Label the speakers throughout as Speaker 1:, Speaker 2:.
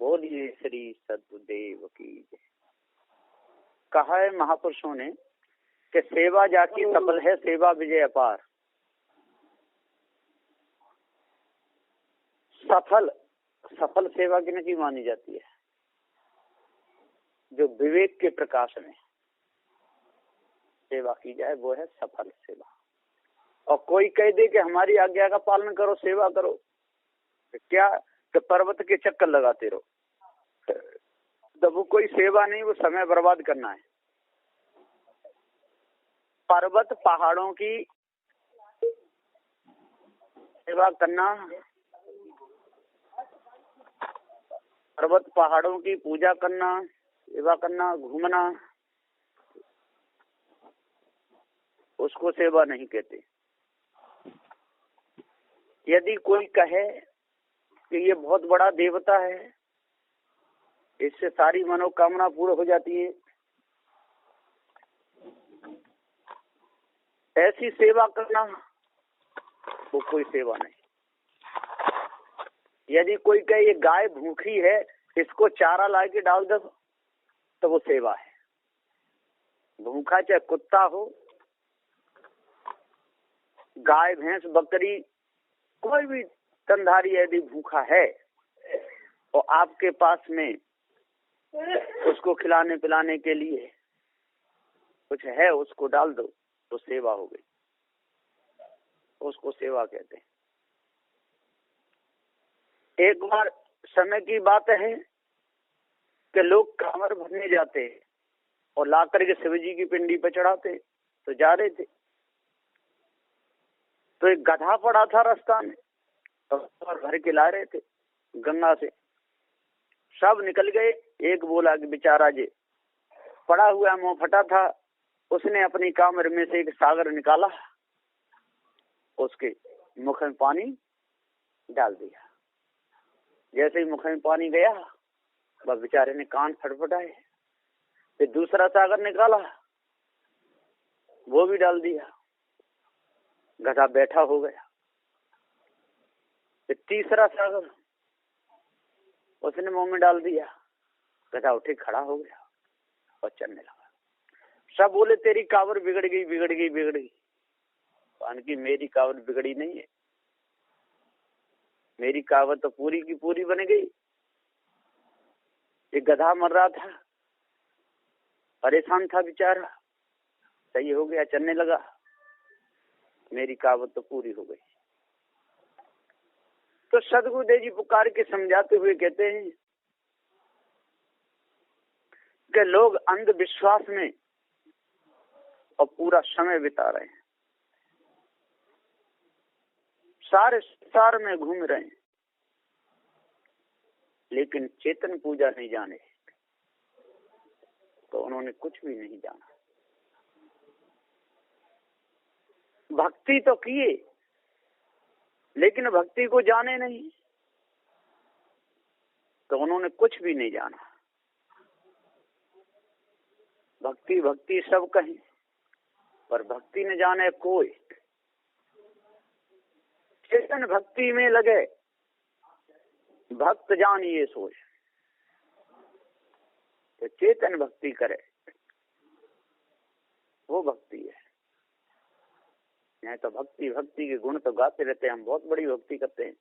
Speaker 1: बोलिए श्री सतगुरुदेव की जय। कहा है महापुरुषों ने कि सेवा जाकी सफल है, सेवा विजय अपार। सफल सेवा किनकी मानी जाती है? जो विवेक के प्रकाश में सेवा की जाए वो है सफल सेवा। और कोई कह दे कि हमारी आज्ञा का पालन करो, सेवा करो, तो क्या कि पर्वत के चक्कर लगाते रहो, तो वो कोई सेवा नहीं, वो समय बर्बाद करना है। पर्वत पहाड़ों की सेवा करना, पर्वत पहाड़ों की पूजा करना, सेवा करना, घूमना, उसको सेवा नहीं कहते। यदि कोई कहे कि ये बहुत बड़ा देवता है, इससे सारी मनोकामना पूर्ण हो जाती है, ऐसी सेवा करना वो कोई सेवा नहीं। यदि कोई कहे ये गाय भूखी है, इसको चारा ला के डाल दो, तो वो सेवा है। भूखा चाहे कुत्ता हो, गाय भैंस बकरी, कोई भी स्तनधारी यदि भूखा है और आपके पास में उसको खिलाने पिलाने के लिए कुछ है, उसको डाल दो, तो सेवा हो गई, उसको सेवा कहते हैं। एक बार समय की बात है कि लोग कांवर भरने जाते हैं और ला करके शिव जी की पिंडी पर चढ़ाते, तो जा रहे थे तो एक गधा पड़ा था रास्ता में, तो भर के ला रहे थे गंगा से। सब निकल गए, एक बोला कि बेचारा जे पड़ा हुआ मुंह फटा था, उसने अपनी कामर में से एक सागर निकाला, उसके मुख में पानी डाल दिया। जैसे ही मुख में पानी गया, बस बेचारे ने कान फटफटाए, फिर दूसरा सागर निकाला, वो भी डाल दिया, गधा बैठा हो गया। फिर तीसरा सागर उसने मुंह में डाल दिया, गधा उठे खड़ा हो गया और चलने लगा। सब बोले तेरी कावर बिगड़ गई, बिगड़ गई, बिगड़ गई। कान की मेरी कावर बिगड़ी नहीं है, मेरी कावर तो पूरी की पूरी बन गई। ये गधा मर रहा था, परेशान था बेचारा, सही हो गया, चलने लगा, मेरी कावर तो पूरी हो गई। तो सदगुरुदेव जी पुकार के समझाते हुए कहते हैं कि लोग अंधविश्वास में और पूरा समय बिता रहे हैं, सारे संसार में घूम रहे हैं, लेकिन चेतन पूजा नहीं जाने, तो उन्होंने कुछ भी नहीं जाना। भक्ति तो किए, लेकिन भक्ति को जाने नहीं, तो उन्होंने कुछ भी नहीं जाना। भक्ति भक्ति सब कहें, पर भक्ति न जाने कोई। चेतन भक्ति में लगे, भक्त जान ये सोच, तो चेतन भक्ति करे, वो भक्ति है। नहीं तो भक्ति भक्ति के गुण तो गाते रहते हैं, हम बहुत बड़ी भक्ति करते हैं।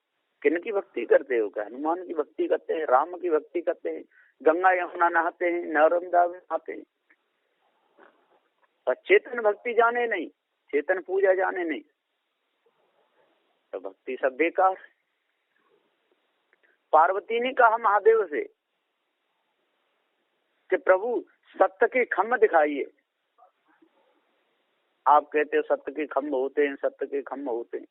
Speaker 1: किन की भक्ति करते हो? क्या हनुमान की भक्ति करते हैं, राम की भक्ति करते हैं, गंगा यमुना नहाते हैं, नर्मदा में नहाते हैं, और चेतन भक्ति जाने नहीं, चेतन पूजा जाने नहीं, तो भक्ति सब बेकार। पार्वती ने कहा महादेव से कि प्रभु सत्य के खम्भ दिखाइए। आप कहते हो सत्य के खम्भ होते हैं, सत्य के खम्भ होते हैं,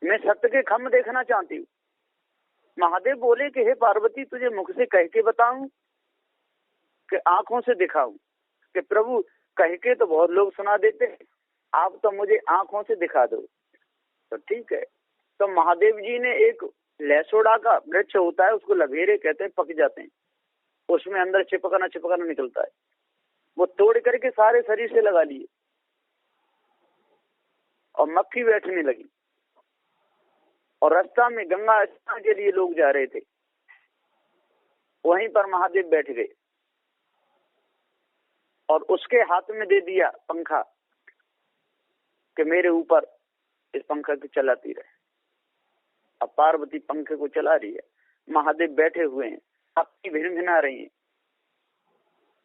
Speaker 1: मैं सत्य के खम्भ देखना चाहती हूँ। महादेव बोले कि हे पार्वती, तुझे मुख से कह के बताऊं कि आंखों से दिखाऊं? कि प्रभु कह के तो बहुत लोग सुना देते हैं, आप तो मुझे आंखों से दिखा दो। तो ठीक है, तो महादेव जी ने एक लहसोड़ा का वृक्ष होता है, उसको लभेरे कहते हैं, पक जाते हैं, उसमें अंदर चिपकना चिपकना निकलता है, वो तोड़ करके सारे शरीर से लगा लिए और मक्खी बैठने लगी। और रास्ता में गंगा स्नान के लिए लोग जा रहे थे। वहीं पर महादेव बैठ गए और उसके हाथ में दे दिया पंखा कि मेरे ऊपर इस पंखा को चलाती रहे। अब पार्वती पंखे को चला रही है, महादेव बैठे हुए हैं, अपनी भिनभिना रही हैं।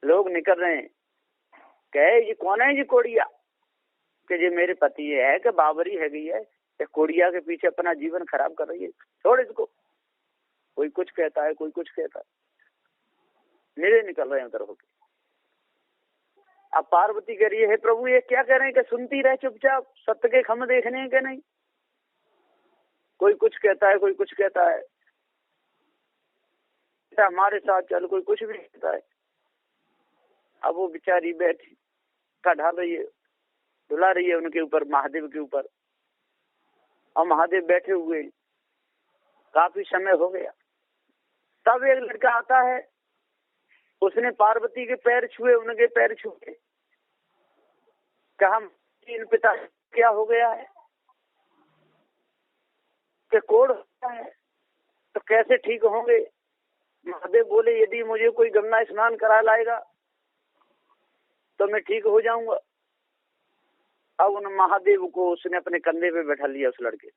Speaker 1: लोग निकल रहे हैं, कहे ये कौन है, ये कोड़िया, कि ये मेरे पति है कि बाबरी है गई है, ये कोड़िया के पीछे अपना जीवन खराब कर रही है, छोड़ इसको। कोई कुछ कहता है, कोई कुछ कहता है, मेरे निकल रहे हैं उधर होके। अब पार्वती कह रही है, हे प्रभु ये क्या कह रहे हैं कि सुनती रहे चुपचाप, सत्य के खम देखने हैं कि नहीं। कोई कुछ कहता है, कोई कुछ कहता है, हमारे साथ चल, कोई कुछ भी कहता है। अब वो बेचारी बैठी ढा रही है, धुला रही है उनके ऊपर, महादेव के ऊपर, और महादेव बैठे हुए। काफी समय हो गया, तब एक लड़का आता है, उसने पार्वती के पैर छुए, उनके पैर छुए, कहा इन पिता क्या हो गया है, कि कोढ़ होता है तो कैसे ठीक होंगे। महादेव बोले यदि मुझे कोई गंगा स्नान करा लाएगा तो मैं ठीक हो जाऊंगा। अब उन महादेव को उसने अपने कंधे पे बैठा लिया उस लड़के,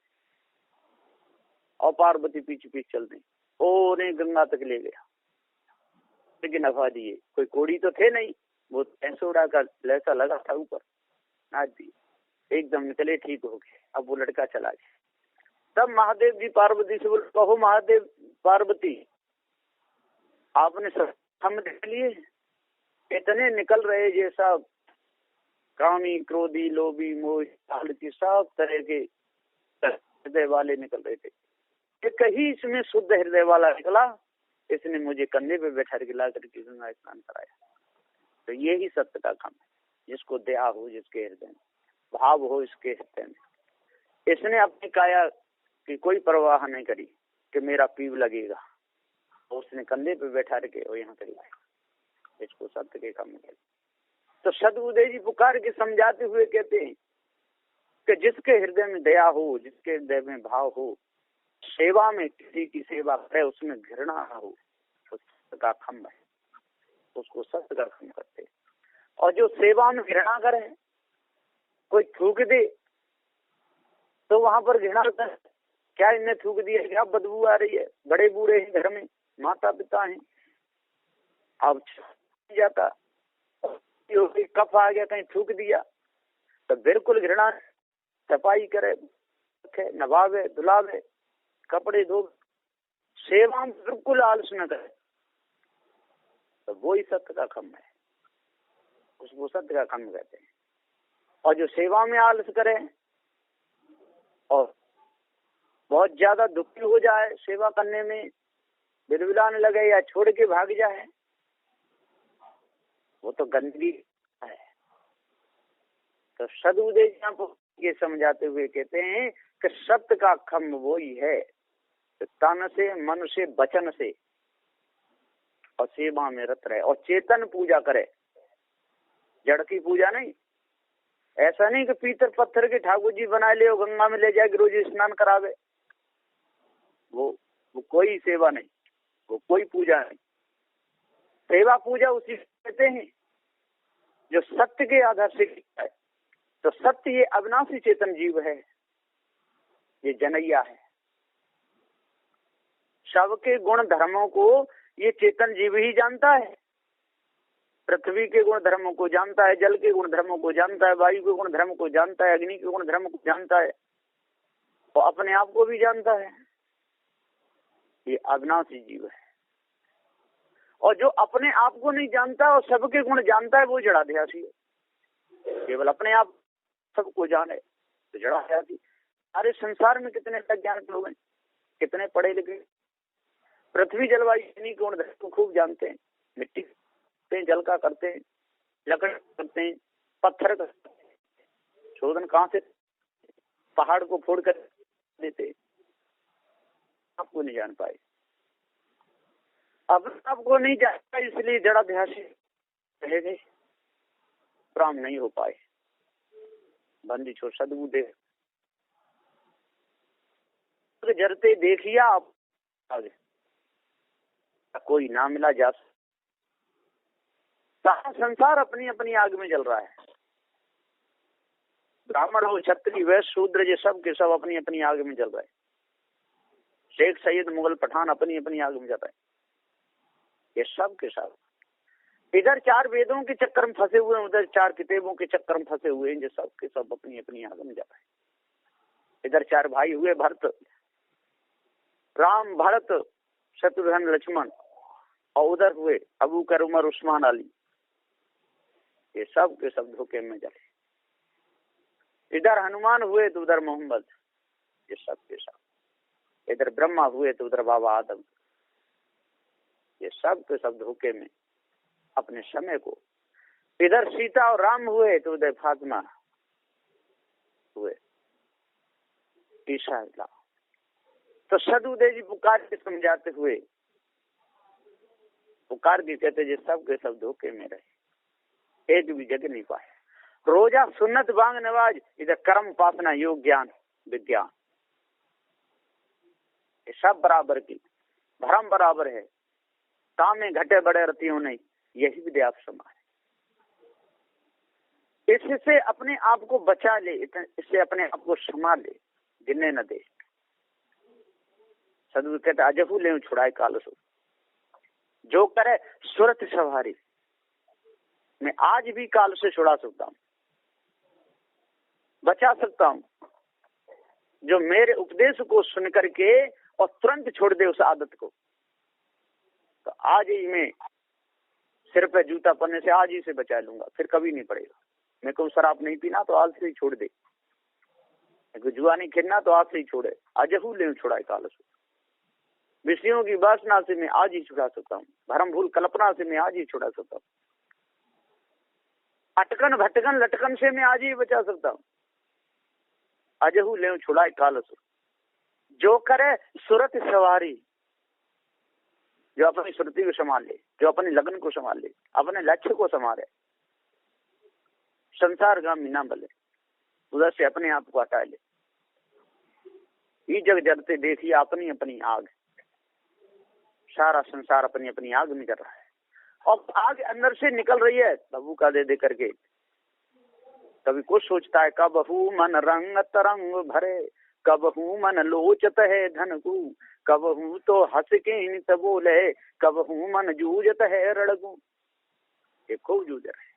Speaker 1: और पार्वती पीछे पीछे चल दी, और उन्हें गंगा तक ले गया। लेकिन नफा दिए, कोई कोड़ी तो थे नहीं, वो पैंसोड़ा का लहसा लगा था ऊपर, नाच दिए, एकदम निकले, ठीक हो गए। अब वो लड़का चला गया। तब महादेव जी पार्वती से बोले, कहो महादेव पार्वती आपने हम देख लिए, इतने निकल रहे जैसा कामी क्रोधी लोभी मोही लालची सब तरह के हृदय वाले निकल रहे थे, कि कहीं इसमें शुद्ध हृदय वाला निकला, इसने मुझे कंधे पे बैठा के ला करके गंगा स्नान कराया। तो ये ही सत्य का काम है, जिसको दया हो, जिसके हृदय में भाव हो, इसके हृदय में। इसने अपनी काया की कोई परवाह नहीं करी कि मेरा पीव लगेगा, उसने कंधे पे बैठा के और यहाँ तक लाया, इसको सत्य के काम में। तो सदगुरुदेव जी पुकार के समझाते हुए कहते हैं कि जिसके हृदय में दया हो, जिसके हृदय में भाव हो, सेवा में किसी की सेवा करे, उसमें घृणा ना हो, तो सत्य का खम्भ है, उसको सत्य का खम्भ करते हैं। और जो सेवा में घृणा करे, कोई थूक दे तो वहां पर घृणा करता है, क्या इनने थूक दिया, क्या बदबू आ रही है, बड़े बूढ़े हैं घर में, माता पिता हैं, अब जाता कफ आ गया, कहीं थूक दिया तो बिल्कुल घृणा, सफाई करे, नवावे धुलावे, कपड़े धो, सेवा में बिल्कुल आलस न करे, तो वो ही सत्य का खम्भ है, उसको सत्य का खम्भ कहते हैं। और जो सेवा में आलस करे और बहुत ज्यादा दुखी हो जाए सेवा करने में, बिलबिलाने लगे या छोड़ के भाग जाए, वो तो गंदगी है। तो सदगुरुदेव ये समझाते हुए कहते हैं कि सत्य का खम्भ वो ही है, तन से, मन से, वचन से और सेवा में रत रहे और चेतन पूजा करे, जड़ की पूजा नहीं। ऐसा नहीं कि पीतल पत्थर के ठाकुर जी बना ले और गंगा में ले जाके रोज स्नान करावे, वो कोई सेवा नहीं, वो कोई पूजा नहीं। सेवा पूजा उसी कहते हैं जो सत्य के आधार से है। तो सत्य ये अविनाशी चेतन जीव है, ये जनैया है, सबके गुण धर्मों को ये चेतन जीव ही जानता है। पृथ्वी के गुण धर्मों को जानता है, जल के गुण धर्मों को जानता है, वायु के गुण धर्म को जानता है, अग्नि के गुण धर्म को जानता है, और अपने आप को भी जानता है। ये अविनाशी जीव है। और जो अपने आप को नहीं जानता और सबके गुण जानता है, वो जड़ाध्यासी है। केवल अपने आप सबको जाने तो जड़ाध्यासी। सारे संसार में कितने अज्ञानी लोग हैं, कितने पढ़े लिखे, पृथ्वी जलवायु गुण धर्म को खूब जानते हैं, मिट्टी करते हैं, जल का करते हैं, लकड़ी करते हैं, पत्थर का शोधन कहाँ से, पहाड़ को फोड़ कर देते, आपको नहीं जान पाए। अब आपको नहीं जानता, इसलिए जड़ाध्यासी रह गए, प्राण नहीं हो पाए। बंदी छोड़ सदगुरुदेव जरते देखिया आगे, कोई ना मिला जा। सारा संसार अपनी अपनी आग में जल रहा है। ब्राह्मण हो, क्षत्रिय, वैश्य, शूद्र, ये सब के सब अपनी अपनी आग में जल रहे हैं। शेख, सैयद, मुगल, पठान अपनी अपनी आग में जल रहे हैं। ये सब के सब इधर 4 वेदों के चक्कर में फंसे हुए हैं, उधर 4 किताबों के चक्कर में फंसे हुए हैं। ये सब के सब अपनी अपनी आग में जल रहे हैं। इधर 4 भाई हुए, भरत, राम, भरत, शत्रुघ्न, लक्ष्मण, और उधर हुए अबू बकर, उमर, उस्मान, अली। ये सब के सब धोखे में जले। इधर हनुमान हुए तो उधर मोहम्मद। ये सब के सब इधर ब्रह्मा हुए तो उधर बाबा आदम। ये सब के सब धोखे में अपने समय को। इधर सीता और राम हुए तो उधर फातिमा हुए, ईसा। तो सदुदय जी पुकार के समझाते हुए पुकार के कहते ये सब के सब धोखे में रहे, एक भी जगह नहीं पाए। रोजा, सुन्नत, बांग, नवाज, इधर कर्म, उपासना, योग, ज्ञान, विज्ञान, ये सब बराबर की, भ्रम बराबर है। काम में घटे बड़े रतियों नहीं, यही विद्या समाज। इससे अपने आप को बचा ले, इससे अपने आप को संभाल ले, गिरने न दे। सदगुरु कहते अजहू ले छुड़ाए काल सो, जो करे सुरत सवारी। मैं आज भी काल से छुड़ा सकता हूँ, बचा सकता हूँ। जो मेरे उपदेश को सुन करके और तुरंत छोड़ दे उस आदत को, तो आज ही मैं सिर पे जूता पड़ने से आज ही से बचा लूंगा, फिर कभी नहीं पड़ेगा। मेरे को शराब नहीं पीना तो आज से ही छोड़ दे, जुआ नहीं खेलना तो आज से ही छोड़े। अजहू ले छुड़ाए काल से। विषयों की वासना से मैं आज ही छुड़ा सकता हूँ, भरम भूल कल्पना से मैं आज ही छुड़ा सकता हूँ, अटकन भटकन लटकन से मैं आज ही बचा सकता हूँ। अजहू ले छुड़ाए काल से, जो करे सुरत सवारी। जो अपनी सुरति को संभाल ले, जो अपने लगन को संभाल ले, अपने लक्ष्य को संभाले, संसार गामी ना बले, उधर से अपने आप को हटा ले। ये जग जलते देखिए अपनी अपनी आग। सारा संसार अपनी अपनी आग में जल रहा है, और आग अंदर से निकल रही है प्रभु का दे दे करके। कभी कुछ सोचता है, कबहू मन रंग तरंग भरे, कबहू मन लोचत है धन को, कबहू तो हंस के नित बोले, कबहू मन जूझत है रड़गू। ये खूब जूझ रहे।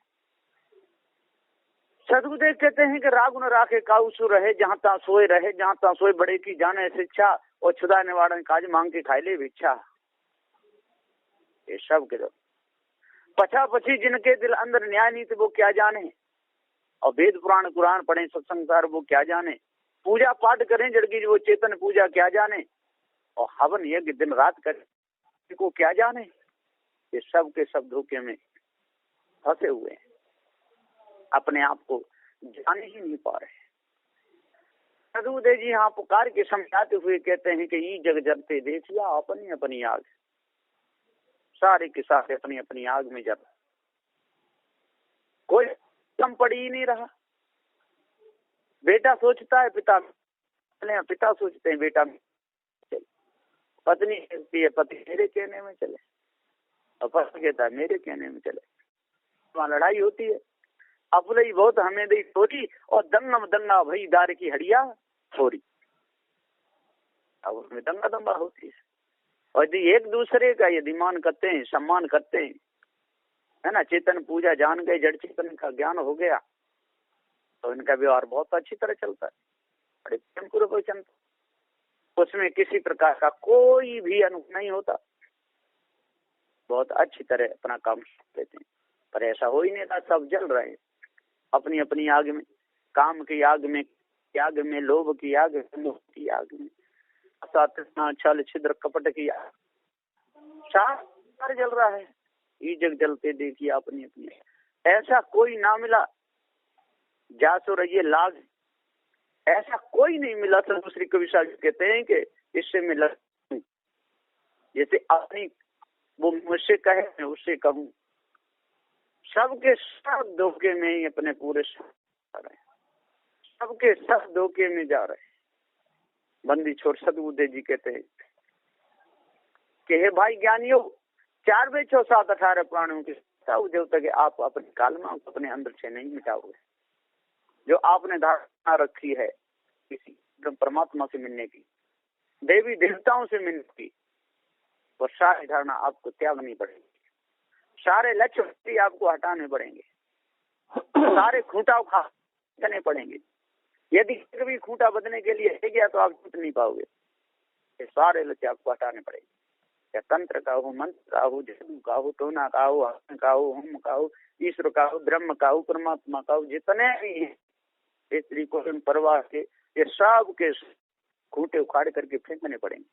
Speaker 1: सदगुरुदेव कहते हैं कि राग न राखे काउसु रहे, जहाँ ता सोए रहे, जहाँ ता सोए बड़े की जाने शिक्षा, और छुदा निवारण काज मांग के खाई ले भिक्षा। ये सब के दो पछा पछी जिनके दिल अंदर न्याय नीति वो क्या जाने, और वेद पुराण कुरान पढ़े सत्संग वो क्या जाने, पूजा पाठ करें जड़गी वो चेतन पूजा क्या जाने, और हवन यज्ञ दिन रात करें को क्या जाने। ये सब के सब धोखे में फंसे हुए हैं, अपने आप को जाने ही नहीं पा रहे। सदगुरुदेव जी यहाँ पुकार के समझाते हुए कहते हैं कि ये जग जलते देखिया अपनी अपनी आग। सारे के सारे अपनी अपनी आग में जल, कोई कम पड़ी ही नहीं रहा। बेटा सोचता है पिता, पिता सोचते हैं बेटा चले, पत्नी कहती है पति मेरे कहने में चले, और पति कहता है मेरे कहने में चले। वहाँ लड़ाई होती है, अपने बहुत हमें दी छोटी, और दंगम दंगा भई दार की हड़िया छोरी। अब उसमें दंगा दंगा होती है, और यदि एक दूसरे का यदि मान करते हैं, सम्मान करते हैं, है ना, चेतन पूजा जान गए, जड़ चेतन का ज्ञान हो गया, तो इनका व्यवहार बहुत अच्छी तरह चलता है, बड़े प्रेम पूर्वक चलता, उसमें किसी प्रकार का कोई भी अनुभव नहीं होता, बहुत अच्छी तरह अपना काम लेते हैं। पर ऐसा हो ही नहीं रहा, सब जल रहे हैं अपनी अपनी आग में, काम की आग में, आग में लोभ की आग में, मोह की आग में, छल छिद्र कपट की आग, सार जल रहा है। ये जग जलते देखिए अपनी अपनी। ऐसा कोई ना मिला जासो रहिए लाग, ऐसा कोई नहीं मिला। तो दूसरी कवि साहब कहते हैं कि इससे मिला, जैसे अपनी वो मुझसे कहे मैं उससे कहूँ, सबके सब धोखे में ही अपने पूरे जा रहे हैं, सबके सब धोखे में जा रहे हैं। बंदी छोड़ सदबुद्धे जी कहते हैं कि हे भाई ज्ञानियों, 4 वेद 6 7 18 प्राणियों के जब तक आप अपनी कालना को अपने अंदर से नहीं मिटाओगे, जो आपने धारणा रखी है किसी परमात्मा से मिलने की, देवी देवताओं से मिलने की, वो सारी धारणा आपको त्यागनी पड़ेगी। सारे लक्ष्य भी आपको हटाने पड़ेंगे, सारे खूंटा खाने पड़ेंगे। यदि कभी खूंटा बदलने के लिए है गया तो आप छूट नहीं पाओगे। ये सारे लक्ष्य आपको हटाने पड़ेंगे। या तंत्र का हो, मंत्र का हो, जादू का हो, टोना का हो, हवन का हो, होम का हो, ईश्वर का हो, ब्रह्म का हो, परमात्मा का हो, जितने भी हैं इस त्रिकोण परिवार के, ये सब के खूंटे उखाड़ करके फेंकने पड़ेंगे।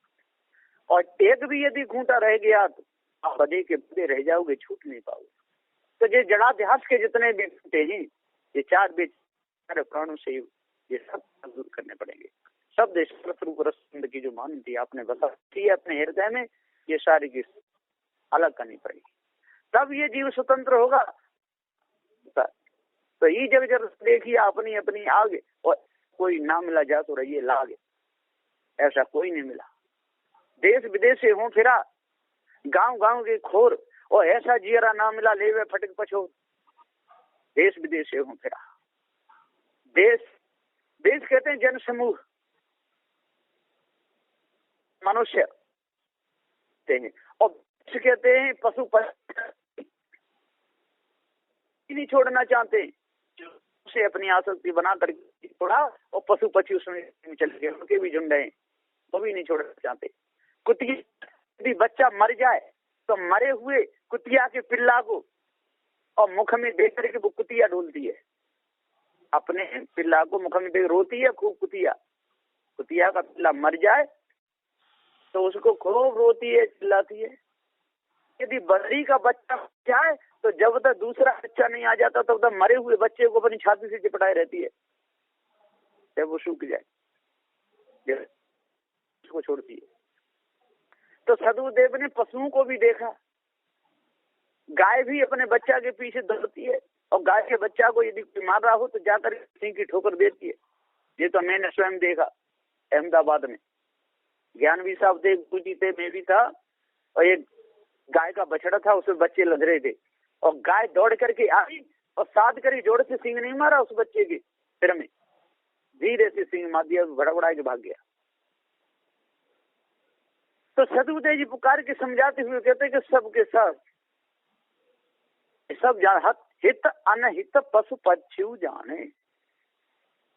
Speaker 1: और एक भी यदि खूंटा रह गया तो आप बदे के बदे रह जाओगे, छूट नहीं पाओगे। तो ये जड़ाध्यास के जितने भी खूंटे हैं, ये 4 बेचारे प्राणों से ये सब दूर करने पड़ेंगे। सब देश स्वरूप रसंद की जो मानती आपने बसा की अपने हृदय में, ये सारी की अलग करनी पड़ेगी, तब ये जीव स्वतंत्र होगा। तो ये जब देखिए अपनी अपनी आगे, और कोई ना मिला जा तो रहिए लागे, ऐसा कोई नहीं मिला। देश विदेश से हो फिरा, गांव गांव के खोर, और ऐसा जियरा ना मिला लेवे फटक पछो। देश विदेश से हो फिरा, देश देश कहते हैं जन समूह, मनुष्य कहते हैं, और कहते हैं पशु पक्षी नहीं छोड़ना चाहते, से अपनी आसक्ति बना कर छोड़ा, और पशु पक्षी उसमें चले गए, उनके भी झुंड हैं, वो भी नहीं छोड़ना चाहते। कुतिया यदि बच्चा मर जाए तो मरे हुए कुतिया के पिल्ला को और मुख में देख करके वो कुतिया ढूंढती है, अपने पिल्ला को मुख में देख रोती है खूब। कुतिया का पिल्ला मर जाए तो उसको खूब रोती है, चिल्लाती है। यदि बकरी का बच्चा जाए तो जब तक दूसरा बच्चा नहीं आ जाता तब तक मरे हुए बच्चे को अपनी छाती से चिपटाए रहती है, जब वो सूख जाए उसको छोड़ती है। तो सदगुरुदेव ने पशुओं को भी देखा, गाय भी अपने बच्चा के पीछे दौड़ती है, और गाय के बच्चा को यदि कोई मार रहा हो तो जाकर सिंह की ठोकर देती है। ये तो मैंने स्वयं देखा अहमदाबाद में। ज्ञानवी साहब थे, पूजी थे, मैं भी था, और एक गाय का बछड़ा था, उसमें बच्चे लग रहे थे, और गाय दौड़ करके आई और साध कर जोड़ से सिंह नहीं मारा उस बच्चे के सिर में, धीरे से सिंह मार दिया, भड़बड़ा के भाग गया। तो सदगुरुदेव जी पुकार के समझाते हुए कहते कि सबके सब हित अनहित पशु पक्षी जाने,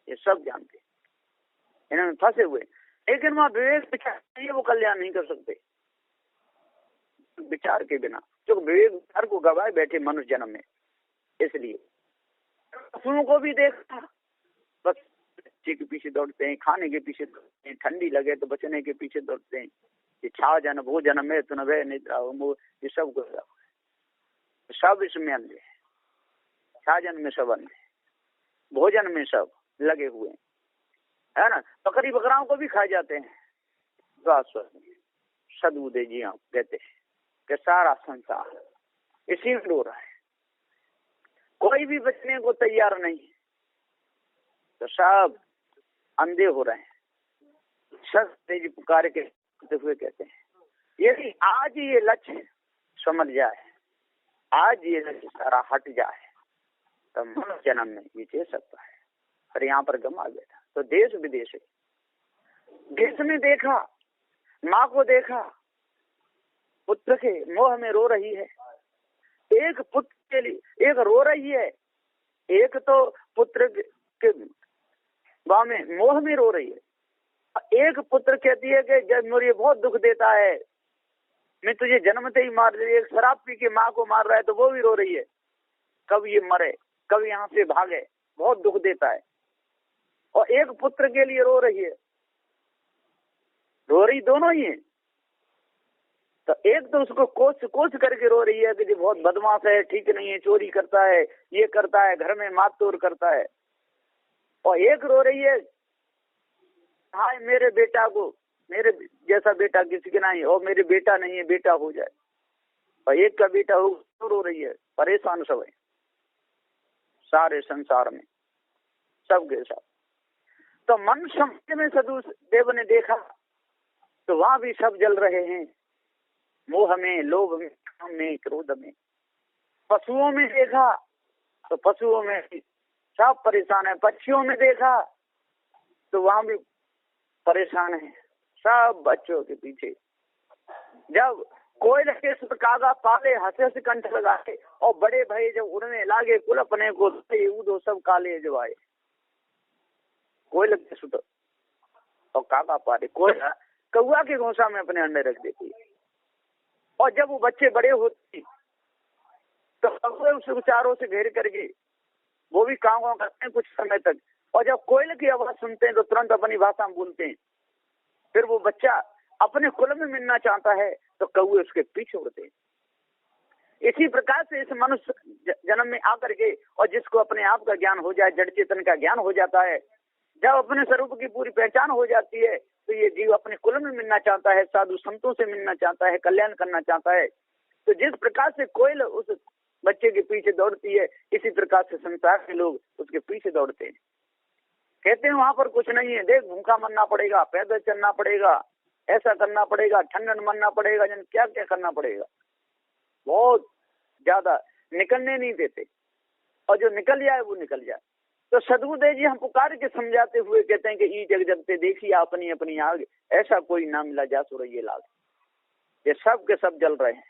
Speaker 1: ये सब जानते, इन्होंने फंसे हुए, लेकिन वहां विवेक विचार वो कल्याण नहीं कर सकते विचार के बिना, जो विवेक विचार को गवाए बैठे मनुष्य जन्म में। इसलिए पशुओं को भी देखा, बस बच्चे के पीछे दौड़ते हैं, खाने के पीछे दौड़ते हैं, ठंडी लगे तो बचने के पीछे दौड़ते हैं। ये छा जन वो जन्म में तुन वे निद्रा, ये सब इसमें अंधे, छाजन में सब अंधे, भोजन में सब लगे हुए है ना। बकरी बकराओं को भी खाए जाते हैं। सदगुरुदेव जी आप कहते हैं कि सारा संसार इसी में रो रहा है, कोई भी बचने को तैयार नहीं, तो सब अंधे हो रहे हैं। सदगुरुदेव जी पुकार के हुए कहते हैं यदि आज ये लक्ष्य समझ जाए, आज ये लक्ष्य सारा हट जाए, तो मनुष्य जन्म में ये दे सकता है। पर यहाँ पर गम आ गया था। तो देश विदेश, देश में देखा, माँ को देखा पुत्र के मोह में रो रही है, एक पुत्र के लिए एक रो रही है, एक तो पुत्र के गाँव में मोह में रो रही है, एक पुत्र कहती है कि जब मुझे बहुत दुख देता है, मैं तुझे जन्मते ही मार रही है। एक शराब पी के माँ को मार रहा है तो वो भी रो रही है, कब ये मरे, कब यहाँ से भागे, बहुत दुख देता है। और एक पुत्र के लिए रो रही है, रो रही दोनों ही है। तो एक तो उसको कोच करके रो रही है कि ये बहुत बदमाश है, ठीक नहीं है, चोरी करता है, ये करता है, घर में मार तोड़ करता है। और एक रो रही है, हाय मेरे बेटा को, मेरे जैसा बेटा किसी के नहीं, और मेरे बेटा नहीं है, बेटा हो जाए। और एक का बेटा हो तो रो रही है, परेशान सब है सारे संसार में, सब के सब। तो मनुष्य में सदुदेव ने देखा तो वहां भी सब जल रहे हैं, मोह में, लोभ में, काम में, क्रोध में। पशुओं में देखा तो पशुओं में सब परेशान है। पक्षियों में देखा तो वहां भी परेशान है, सब बच्चों के पीछे। जब कोयल के सुर कागा पाले, हंसे हंसे कंठ लगाए, और बड़े भय जब उड़ने लागे, कुल अपने को दो सब काले जवाए। कोयल के सुर और कागा पाले, कोयल कौआ के घोंसा में अपने अंडे रख देती है, और जब वो बच्चे बड़े होते तो कौए उसे चारों से घेर करके वो भी काव काव करते हैं कुछ समय तक, और जब कोयल की आवाज सुनते हैं तो तुरंत अपनी भाषा में बोलते हैं। फिर वो बच्चा अपने कुल में मिलना चाहता है तो कौए उसके पीछे उड़ते हैं। इसी प्रकार से इस मनुष्य जन्म में आकर के, और जिसको अपने आप का ज्ञान हो जाए, जड़ चेतन का ज्ञान हो जाता है, जब अपने स्वरूप की पूरी पहचान हो जाती है, तो ये जीव अपने कुल में मिलना चाहता है, साधु संतों से मिलना चाहता है, कल्याण करना चाहता है। तो जिस प्रकार से कोयल उस बच्चे के पीछे दौड़ती है, इसी प्रकार से संसार के लोग उसके पीछे दौड़ते हैं। कहते हैं वहां पर कुछ नहीं है, देख भूखा मरना पड़ेगा, पैदल चलना पड़ेगा, ऐसा करना पड़ेगा, ठंडन मरना पड़ेगा, जन क्या क्या करना पड़ेगा। बहुत ज्यादा निकलने नहीं देते, और जो निकल जाए वो निकल जाए। तो सदगुरुदेव जी हम पुकार के समझाते हुए कहते हैं कि ई जग जगते देखिए अपनी अपनी आग, ऐसा कोई ना मिला जा सो रही लाग। ये सब के सब जल रहे हैं,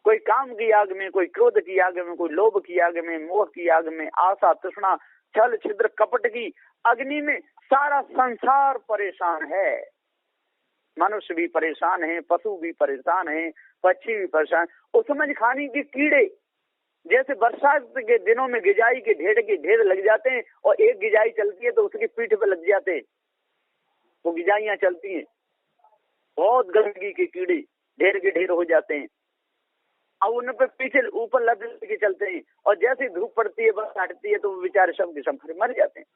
Speaker 1: कोई काम की आग में, कोई क्रोध की आग में, कोई लोभ की आग में, मोह की आग में, आशा तृष्णा छल छिद्र कपट की अग्नि में सारा संसार परेशान है। मनुष्य भी परेशान है, पशु भी परेशान है, पक्षी भी परेशान। उसमें खाने की कीड़े, जैसे बरसात के दिनों में गिजाई के ढेर लग जाते हैं, और एक गिजाई चलती है तो उसकी पीठ पे लग जाते हैं, वो गिजाइयां चलती हैं, बहुत गंदगी के कीड़े ढेर के ढेर हो जाते हैं, और उन पे पीछे ऊपर लद के चलते हैं, और जैसे धूप पड़ती है बस हटती है तो वो बेचारे सब के सब मर जाते हैं,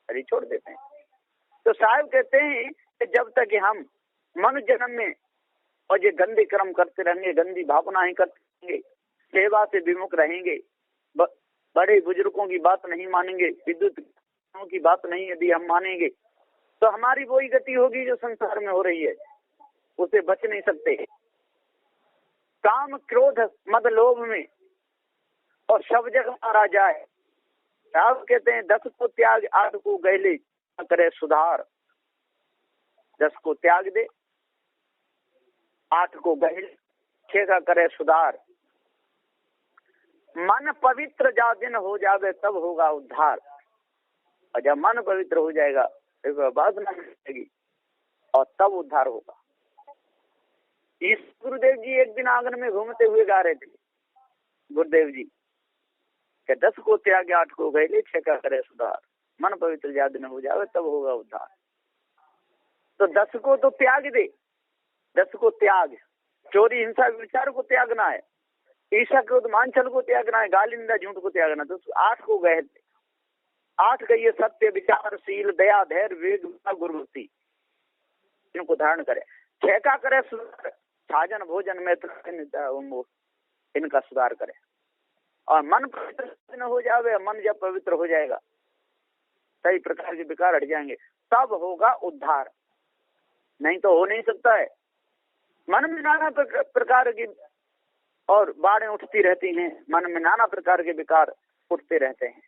Speaker 1: अरे छोड़ देते हैं। तो साहब कहते हैं कि जब तक हम मनुष्य जन्म में और ये गंदे कर्म करते रहेंगे, गंदी भावनाएं करते रहेंगे, सेवा से विमुख रहेंगे, बड़े बुजुर्गों की बात नहीं मानेंगे, विद्युत की बात नहीं यदि हम मानेंगे, तो हमारी वही गति होगी जो संसार में हो रही है, उसे बच नहीं सकते। काम क्रोध मद लोभ में और सब जगह मारा जाए। साहब कहते हैं 10 को त्याग 8 को गैले करे सुधार। 10 को त्याग दे, 8 को गैले, 6 का करे सुधार। मन पवित्र जा दिन हो जावे तब होगा उद्धार। और जब मन पवित्र हो जाएगा फिर वासना मिटेगी और तब उद्धार होगा। इस गुरुदेव जी एक दिन आंगन में घूमते हुए गा रहे थे, गुरुदेव जी के 10 को त्याग 8 को गैले 6 का करे सुधार। मन पवित्र जा दिन हो जावे तब होगा उद्धार। तो 10 को तो त्याग दे, 10 को त्याग, चोरी हिंसा विचार को त्यागना है, ईर्ष्या क्रोध मान छल को त्यागना है, गाली निंदा झूठ को त्यागना। तो 8 को गए, 8 का ये सत्य विचारशील दया धैर्य विवेक गुरुभक्ति, इनको धारण करे। 6 का करे सुधार, साजन भोजन में इनका सुधार करे। और मन पवित्र हो जावे, मन जब पवित्र हो जाएगा सही प्रकार के विकार हट जाएंगे, तब होगा उद्धार, नहीं तो हो नहीं सकता है। मन में नाना प्रकार की और बाढ़ें उठती रहती हैं, मन में नाना प्रकार के विकार उठते रहते हैं।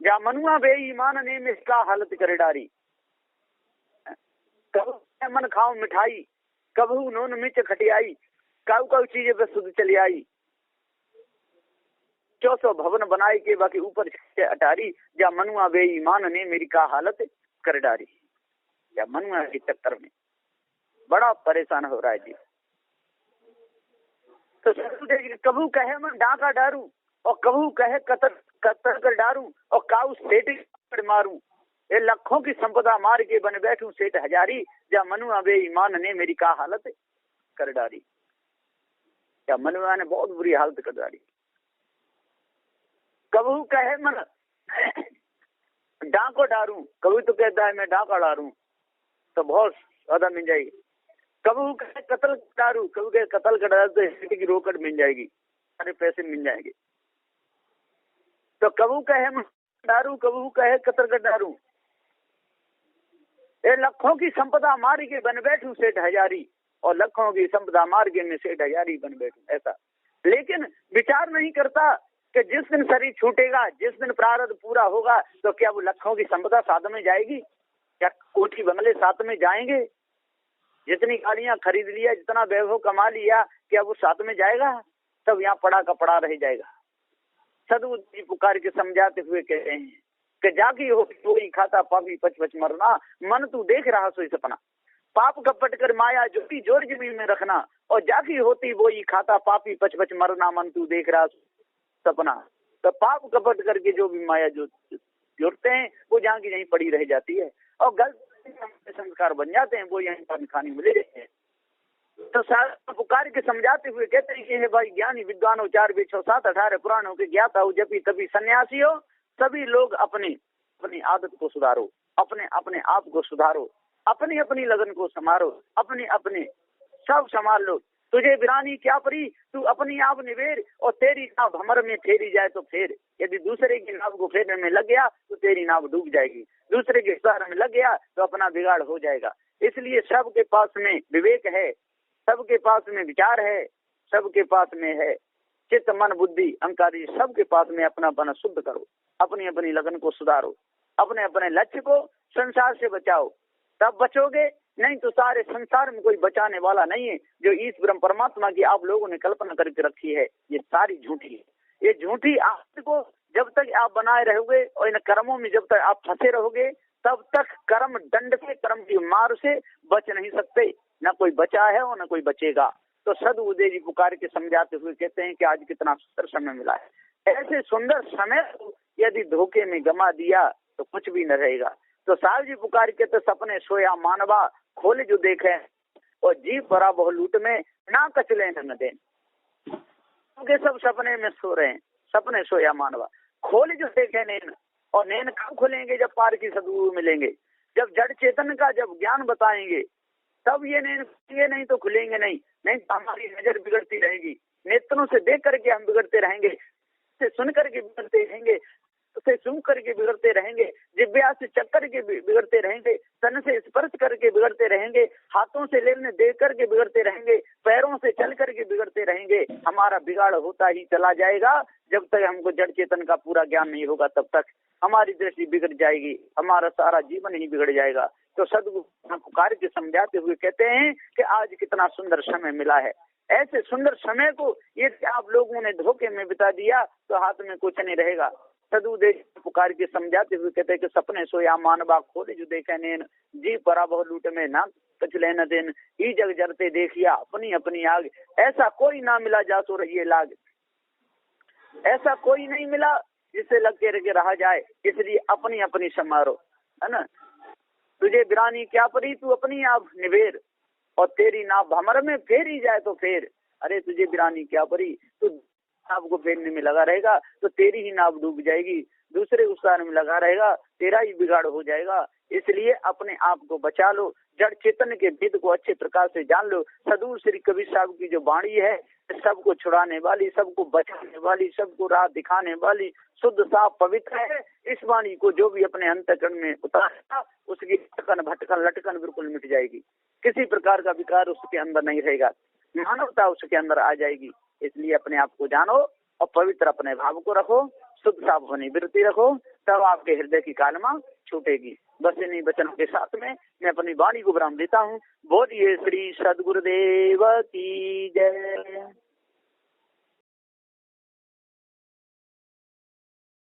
Speaker 1: जा मनुआ बेईमान ने इसका हालत करे डारी। कब मन खाओ मिठाई, कबू नून मिर्च खटियाई, कब कब चीजें पे शुद्ध चली आई। 400 भवन बनाई के बाकी ऊपर अटारी। जा मनुआ बेईमान ने मेरी का हालत कर डारी। या मनुआ के चक्कर में बड़ा परेशान हो रहा है जी। तो कबू कहे मैं डाका डारू, और कबू कहे कतर कर डारू, और काऊ सेठ मारू। ये लाखों की संपदा मार के बन बैठू सेठ हजारी। या मनुआ बेईमान ने मेरी का हालत कर डारी। या मनुआ ने बहुत बुरी हालत कर डाली। कबू कहे मन डाको डारू, कबू तो कहता है मैं डाका डारू तो बहुत ज्यादा मिल जाएगी। कबू कहे कत्ल डारू, कबू कहे कत्ल कर डारू तो स्थिति की रोकड़ मिल जाएगी, सारे पैसे मिल जाएंगे। तो कबू कहे दारू कबू कहे कतर गडारू, ए लखों की संपदा मार के बन बैठू सेठ हजारी, और लखों की संपदा मार के मैं सेठ हजारी बन बैठू। ऐसा लेकिन विचार नहीं करता कि जिस दिन शरीर छूटेगा, जिस दिन प्रारब्ध पूरा होगा, तो क्या वो लखों की संपदा साथ में जाएगी? क्या कोठी बंगले साथ में जाएंगे? जितनी गाड़ियां खरीद लिया, जितना वैभव कमा लिया, क्या वो साथ में जाएगा? तब यहाँ पड़ा का पड़ा रह जाएगा। सदगुरु जी पुकार के समझाते हुए कहते हैं कि जागी हो कोई खाता पापी पच पच मरना, मन तू देख रहा सोई सपना, पाप कपट कर माया जोटी जोर जमीन में रखना, और जागी होती वो ही खाता पापी पच पच मरना, मन तू देख रहा सपना। तो पाप कपट करके जो भी माया जो जोड़ते हैं वो जहाँ की यहीं पड़ी रह जाती है, और गलत संस्कार बन जाते हैं, वो यहीं पर खानी मिले रहते हैं। तो पुकार के समझाते हुए कहते हैं कि हे भाई ज्ञानी विद्वानों, 4 वेद 6 7 18 पुराणों के ज्ञाता हो, जपी तभी सन्यासी हो, सभी लोग अपनी अपनी आदत को सुधारो, अपने अपने आप को सुधारो, अपनी अपनी लगन को संभारो, अपने अपने सब संभाल लो। तुझे वीरानी क्या परी, तू अपनी आप निवेर, और तेरी नाव भंवर में फेरी जाए तो फेर। यदि दूसरे की नाव को फेरने में लग गया तो तेरी नाव डूब जाएगी, दूसरे के सहारे में लग गया तो अपना बिगाड़ हो जाएगा। इसलिए सबके पास में विवेक है, सबके पास में विचार है, सबके पास में है चित्त मन बुद्धि अहंकारी, सबके पास में अपना बना शुद्ध करो, अपनी अपनी लगन को सुधारो, अपने अपने लक्ष्य को संसार से बचाओ, तब बचोगे। नहीं तो सारे संसार में कोई बचाने वाला नहीं है। जो ईश ब्रह्म परमात्मा की आप लोगों ने कल्पना करके रखी है, ये सारी झूठी है। ये झूठी आदत को जब तक आप बनाए रहोगे और इन कर्मों में जब तक आप फंसे रहोगे, तब तक कर्म दंड से, कर्म की मार से बच नहीं सकते। न कोई बचा है और न कोई बचेगा। तो सदगुरुदेव जी पुकार के समझाते हुए कहते हैं कि आज कितना सुंदर समय मिला है। ऐसे सुंदर समय यदि धोखे में गमा दिया तो कुछ भी न रहेगा। तो साहब जी पुकार के तो सपने सोया मानवा, खोले जो देखे और जी परा बहु लूट में, ना कचले न दें। क्योंकि सब सपने में सो रहे हैं, सपने सोया मानवा, खोले जो देखे नैन। और नैन कब खुलेंगे? जब पार की सदगुरु मिलेंगे, जब जड़ चेतन का जब ज्ञान बताएंगे, तब ये नैन खुलेंगे, नहीं तो खुलेंगे नहीं। नहीं तो हमारी नजर बिगड़ती रहेगी, नेत्रों से देख करके हम बिगड़ते रहेंगे, से सुन करके बिगड़ते रहेंगे, उसे सुन करके बिगड़ते रहेंगे, जिब्या से चक करके बिगड़ते रहेंगे, तन से स्पर्श करके बिगड़ते रहेंगे, हाथों से लेने दे करके बिगड़ते रहेंगे, पैरों से चल करके बिगड़ते रहेंगे। हमारा बिगाड़ होता ही चला जाएगा। जब तक हमको जड़ चेतन का पूरा ज्ञान नहीं होगा, तब तक हमारी दृष्टि बिगड़ जाएगी, हमारा सारा जीवन ही बिगड़ जाएगा। तो सदगुरु पुकार के समझाते हुए कहते हैं कि आज कितना सुंदर समय मिला है। ऐसे सुंदर समय को यदि आप लोगों ने धोखे में बिता दिया तो हाथ में कुछ नहीं रहेगा। सदगुरुदेव पुकार के समझाते हुए कहते हैं कि सपने सोया मानवा, खोले जो देखे नैन, जी परा बहु लूट में, ना कुछ लेना देन, ई जग जरते देखिया अपनी अपनी आग। ऐसा कोई ना मिला जा सो रही लाग, ऐसा कोई नहीं मिला जिससे लग के रहा जाए। इसलिए अपनी अपनी समारोह है ना। तुझे वीरानी क्या परी, तू अपनी आप निवेर, और तेरी नाव भंवर में फेरी जाए तो फेर। अरे तुझे वीरानी क्या परी, तू नाव को फेरने में लगा रहेगा तो तेरी ही नाव डूब जाएगी, दूसरे उस में लगा रहेगा तेरा ही बिगाड़ हो जाएगा। इसलिए अपने आप को बचा लो, जड़ चेतन के भेद को अच्छे प्रकार से जान लो। सदगुरु श्री कबीर साहब की जो वाणी है, सबको छुड़ाने वाली, सबको बचाने वाली, सबको राह दिखाने वाली, शुद्ध साफ पवित्र है। इस वाणी को जो भी अपने अंतःकरण में उतारेगा, उसकी भटकन भटकन लटकन बिल्कुल मिट जाएगी। किसी प्रकार का विकार उसके अंदर नहीं रहेगा, मानवता उसके अंदर आ जाएगी। इसलिए अपने आप को जानो और पवित्र अपने भाव को रखो, शुद्ध साफ होने वृत्ति रखो, तब आपके हृदय की कालमा छूटेगी। बस इन्हीं वचनों के साथ में मैं अपनी वाणी को विराम देता हूँ। बोलिए श्री सद्गुरुदेव की जय।